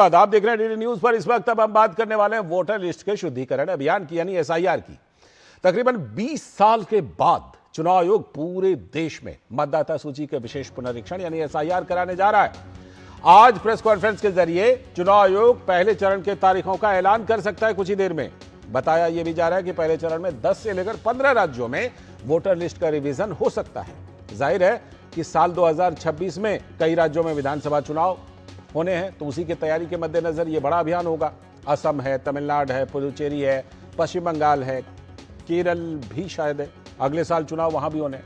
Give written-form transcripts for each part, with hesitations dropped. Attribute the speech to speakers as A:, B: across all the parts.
A: आप देख रहे हैं डीडी न्यूज पर। इस वक्त अब हम बात करने वाले हैं वोटर लिस्ट के शुद्धिकरण अभियान की, यानी एसआईआर की। तकरीबन 20 साल के बाद चुनाव आयोग पूरे देश में मतदाता सूची के विशेष पुनरीक्षण यानी एसआईआर कराने जा रहा है। आज प्रेस कॉन्फ्रेंस के जरिए चुनाव आयोग पहले चरण के तारीखों का ऐलान कर सकता है कुछ ही देर में। बताया यह भी जा रहा है कि पहले चरण में 10 से लेकर 15 राज्यों में वोटर लिस्ट का रिवीजन हो सकता है। जाहिर है कि साल 2026 में कई राज्यों में विधानसभा चुनाव होने हैं, तो उसी की तैयारी के मद्देनजर यह बड़ा अभियान होगा। असम है, तमिलनाडु है, पुदुचेरी है, पश्चिम बंगाल है, केरल भी शायद है, अगले साल चुनाव वहां भी होने हैं।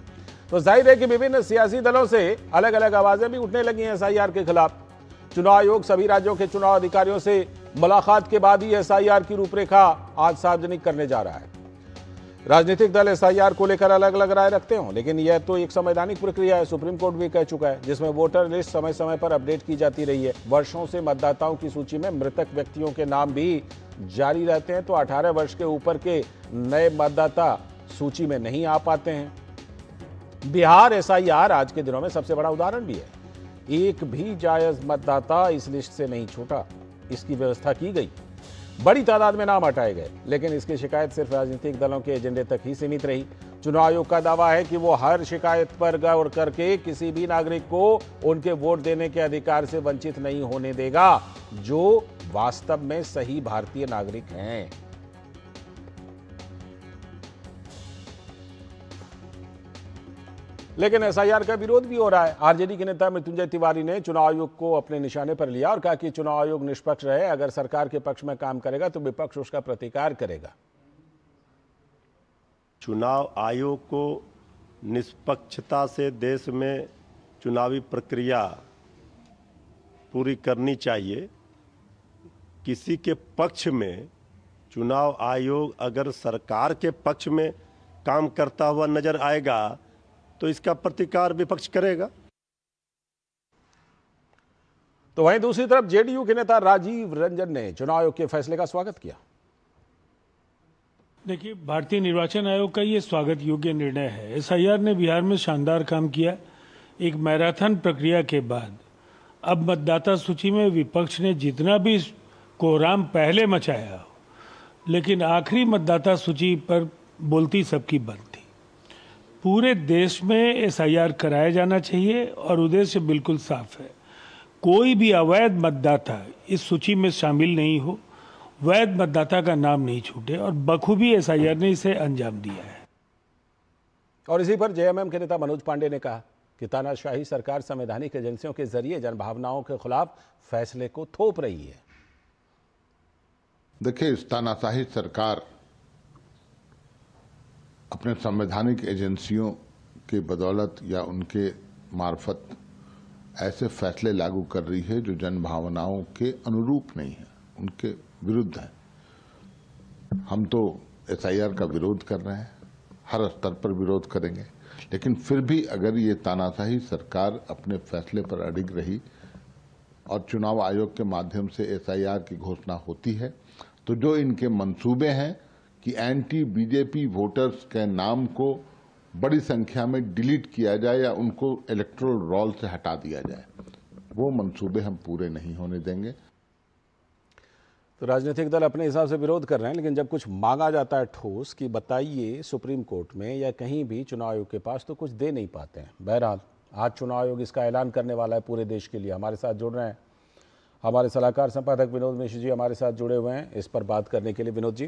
A: तो जाहिर है कि विभिन्न सियासी दलों से अलग अलग आवाजें भी उठने लगी हैं एसआईआर के खिलाफ। चुनाव आयोग सभी राज्यों के चुनाव अधिकारियों से मुलाकात के बाद ही एसआईआर की रूपरेखा आज सार्वजनिक करने जा रहा है। राजनीतिक दल एसआईआर को लेकर अलग अलग राय रखते हों, लेकिन यह तो एक संवैधानिक प्रक्रिया है। सुप्रीम कोर्ट भी कह चुका है, जिसमें वोटर लिस्ट समय समय पर अपडेट की जाती रही है। वर्षों से मतदाताओं की सूची में मृतक व्यक्तियों के नाम भी जारी रहते हैं, तो 18 वर्ष के ऊपर के नए मतदाता सूची में नहीं आ पाते हैं। बिहार एसआईआर आज के दिनों में सबसे बड़ा उदाहरण भी है। एक भी जायज मतदाता इस लिस्ट से नहीं छूटा, इसकी व्यवस्था की गई। बड़ी तादाद में नाम हटाए गए, लेकिन इसकी शिकायत सिर्फ राजनीतिक दलों के एजेंडे तक ही सीमित रही। चुनाव आयोग का दावा है कि वो हर शिकायत पर गौर करके किसी भी नागरिक को उनके वोट देने के अधिकार से वंचित नहीं होने देगा जो वास्तव में सही भारतीय नागरिक हैं। लेकिन एसआईआर का विरोध भी हो रहा है। आरजेडी के नेता मृत्युंजय तिवारी ने चुनाव आयोग को अपने निशाने पर लिया और कहा कि चुनाव आयोग निष्पक्ष रहे। अगर सरकार के पक्ष में काम करेगा तो विपक्ष उसका प्रतिकार करेगा।
B: चुनाव आयोग को निष्पक्षता से देश में चुनावी प्रक्रिया पूरी करनी चाहिए। किसी के पक्ष में चुनाव आयोग अगर सरकार के पक्ष में काम करता हुआ नजर आएगा तो इसका प्रतिकार विपक्ष करेगा।
A: तो वहीं दूसरी तरफ जेडीयू के नेता राजीव रंजन ने चुनाव आयोग के फैसले का स्वागत किया।
C: देखिए, भारतीय निर्वाचन आयोग का ये स्वागत योग्य निर्णय है। एसआईआर ने बिहार में शानदार काम किया। एक मैराथन प्रक्रिया के बाद अब मतदाता सूची में विपक्ष ने जितना भी कोहराम पहले मचाया हो, लेकिन आखिरी मतदाता सूची पर बोलती सबकी बंद थी। पूरे देश में एसआईआर कराया जाना चाहिए और उद्देश्य बिल्कुल साफ है। कोई भी अवैध मतदाता इस सूची में शामिल नहीं हो, वैध मतदाता का नाम नहीं छूटे, और बखूबी एसआईआर ने इसे अंजाम दिया है।
A: और इसी पर जेएमएम के नेता मनोज पांडे ने कहा कि तानाशाही सरकार संवैधानिक एजेंसियों के जरिए जनभावनाओं के खिलाफ फैसले को थोप रही है।
D: देखिए, इस तानाशाही सरकार अपने संवैधानिक एजेंसियों के बदौलत या उनके मार्फत ऐसे फैसले लागू कर रही है जो जन भावनाओं के अनुरूप नहीं है, उनके विरुद्ध है। हम तो एसआईआर का विरोध कर रहे हैं, हर स्तर पर विरोध करेंगे, लेकिन फिर भी अगर ये तानाशाही सरकार अपने फैसले पर अडिग रही और चुनाव आयोग के माध्यम से एसआईआर की घोषणा होती है तो जो इनके मंसूबे हैं कि एंटी बीजेपी वोटर्स के नाम को बड़ी संख्या में डिलीट किया जाए या उनको इलेक्टोरल रोल से हटा दिया जाए, वो मंसूबे हम पूरे नहीं होने देंगे।
A: तो राजनीतिक दल अपने हिसाब से विरोध कर रहे हैं, लेकिन जब कुछ मांगा जाता है ठोस कि बताइए सुप्रीम कोर्ट में या कहीं भी चुनाव आयोग के पास, तो कुछ दे नहीं पाते हैं। बहरहाल आज चुनाव आयोग इसका ऐलान करने वाला है पूरे देश के लिए। हमारे साथ जुड़ रहे हैं हमारे सलाहकार संपादक विनोद मिश्र जी, हमारे साथ जुड़े हुए हैं इस पर बात करने के लिए। विनोद जी,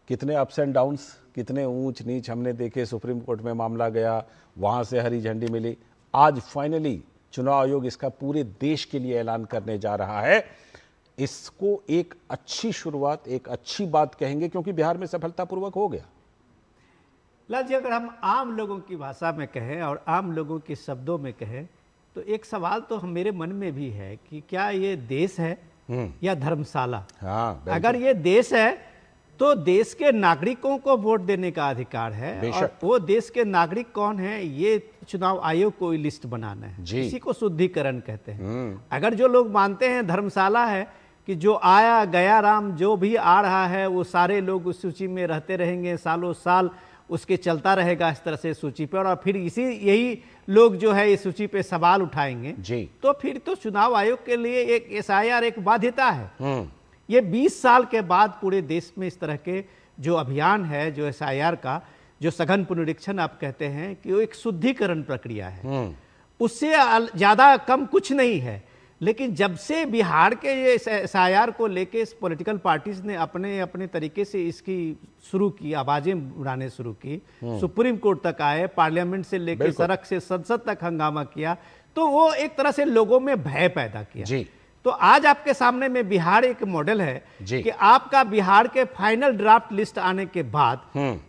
A: कितने अप्स एंड डाउन्स, कितने ऊंच नीच हमने देखे। सुप्रीम कोर्ट में मामला गया, वहां से हरी झंडी मिली, आज फाइनली चुनाव आयोग इसका पूरे देश के लिए ऐलान करने जा रहा है। इसको एक अच्छी शुरुआत, एक अच्छी बात कहेंगे, क्योंकि बिहार में सफलतापूर्वक हो गया।
E: लाल जी, अगर हम आम लोगों की भाषा में कहें और आम लोगों के शब्दों में कहें तो एक सवाल तो मेरे मन में भी है कि क्या ये देश है या धर्मशाला।
A: हाँ,
E: अगर ये देश है तो देश के नागरिकों को वोट देने का अधिकार है, और वो देश के नागरिक कौन है, ये चुनाव आयोग को लिस्ट बनाना है। इसी को शुद्धिकरण कहते हैं। अगर जो लोग मानते हैं धर्मशाला है कि जो आया गया राम जो भी आ रहा है वो सारे लोग उस सूची में रहते रहेंगे सालों साल, उसके चलता रहेगा इस तरह से सूची पे, और फिर यही लोग जो है इस सूची पे सवाल उठाएंगे
A: जी। तो
E: फिर तो चुनाव आयोग के लिए एक एसआईआर एक बाध्यता है। ये 20 साल के बाद पूरे देश में इस तरह के जो अभियान है, जो एसआईआर का जो सघन पुनरीक्षण आप कहते हैं कि वो एक शुद्धिकरण प्रक्रिया है, उससे ज्यादा कम कुछ नहीं है। लेकिन जब से बिहार के ये एसआईआर को लेके इस पॉलिटिकल पार्टीज ने अपने अपने तरीके से इसकी शुरू की, आवाजें उड़ाने शुरू की, सुप्रीम कोर्ट तक आए, पार्लियामेंट से लेकर सड़क से संसद तक हंगामा किया, तो वो एक तरह से लोगों में भय पैदा किया
A: जी।
E: तो आज आपके सामने में बिहार एक मॉडल है कि आपका बिहार के फाइनल ड्राफ्ट लिस्ट आने के बाद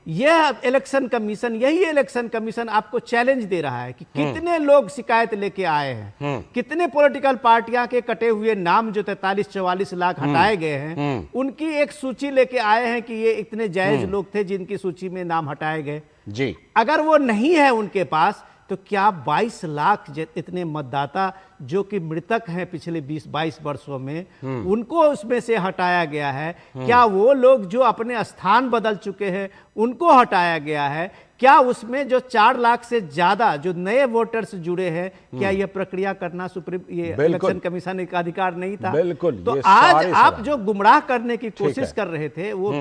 E: यह इलेक्शन कमीशन, यही इलेक्शन कमीशन आपको चैलेंज दे रहा है कि कितने लोग शिकायत लेके आए हैं, कितने पॉलिटिकल पार्टियां के कटे हुए नाम जो 43-44 लाख हटाए गए हैं, उनकी एक सूची लेके आए हैं कि ये इतने जायज लोग थे जिनकी सूची में नाम हटाए गए
A: जी।
E: अगर वो नहीं है उनके पास, तो क्या 22 लाख इतने मतदाता जो कि मृतक हैं पिछले 20-22 वर्षों में, उनको उसमें से हटाया गया है? क्या वो लोग जो अपने स्थान बदल चुके हैं उनको हटाया गया है? क्या उसमें जो 4 लाख से ज्यादा जो नए वोटर्स जुड़े हैं, क्या यह प्रक्रिया करना ये इलेक्शन कमीशन का अधिकार नहीं था?
A: बिल्कुल।
E: तो आज आप जो गुमराह करने की कोशिश कर रहे थे, वो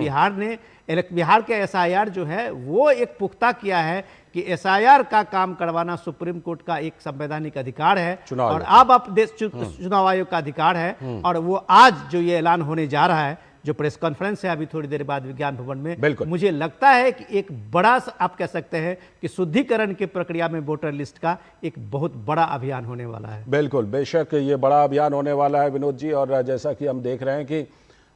E: बिहार के एसआईआर जो है वो एक पुख्ता किया है कि एसआईआर का काम करवाना सुप्रीम कोर्ट का एक संवैधानिक अधिकार है और अब चुनाव आयोग का अधिकार है। और वो आज जो ये ऐलान होने जा रहा है, जो प्रेस कॉन्फ्रेंस है अभी थोड़ी देर बाद विज्ञान भवन में, मुझे लगता है कि एक बड़ा, आप कह सकते हैं कि शुद्धिकरण की प्रक्रिया में वोटर लिस्ट का एक बहुत बड़ा अभियान होने वाला है।
A: बिल्कुल, बेशक ये बड़ा अभियान होने वाला है विनोद जी। और जैसा कि हम देख रहे हैं कि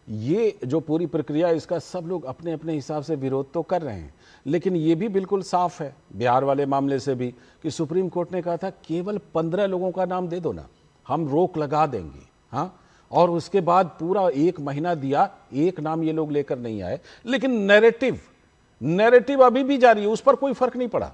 A: ये जो पूरी प्रक्रिया, इसका सब लोग अपने अपने हिसाब से विरोध तो कर रहे हैं, लेकिन ये भी बिल्कुल साफ है बिहार वाले मामले से भी कि सुप्रीम कोर्ट ने कहा था केवल 15 लोगों का नाम दे दो ना, हम रोक लगा देंगे। हाँ, और उसके बाद पूरा 1 महीना दिया, एक नाम ये लोग लेकर नहीं आए, लेकिन नैरेटिव अभी भी जारी है, उस पर कोई फर्क नहीं पड़ा।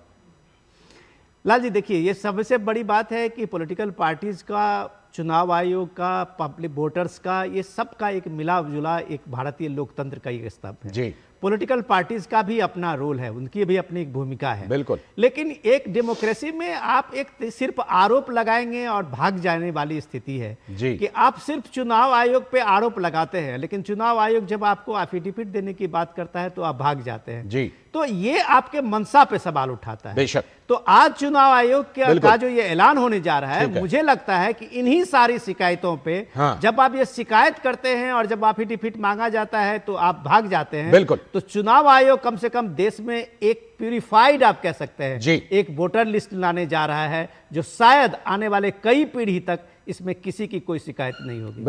E: लाल जी देखिए, ये सबसे बड़ी बात है कि पॉलिटिकल पार्टीज का, चुनाव आयोग का, पब्लिक वोटर्स का, ये सब का एक मिला जुला एक भारतीय लोकतंत्र का एक स्तंभ है जी। पॉलिटिकल पार्टीज का भी अपना रोल है, उनकी भी अपनी एक भूमिका है, बिल्कुल। लेकिन एक डेमोक्रेसी में आप एक सिर्फ आरोप लगाएंगे और भाग जाने वाली स्थिति है जी। कि आप सिर्फ चुनाव आयोग पे आरोप लगाते हैं, लेकिन चुनाव आयोग जब आपको एफिडेविट देने की बात करता है तो आप भाग जाते हैं जी। तो ये आपके मंशा पे सवाल उठाता है। बेशक। तो आज चुनाव आयोग का जो ये ऐलान होने जा रहा है, मुझे लगता है कि इन्हीं सारी शिकायतों पे जब आप ये शिकायत करते हैं और जब एफिडेविट मांगा जाता है तो आप भाग जाते हैं, बिल्कुल। तो चुनाव आयोग कम से कम देश में एक प्यूरिफाइड, आप कह सकते हैं जी, एक वोटर लिस्ट लाने जा रहा है, जो शायद आने वाले कई पीढ़ी तक इसमें किसी की कोई शिकायत नहीं होगी।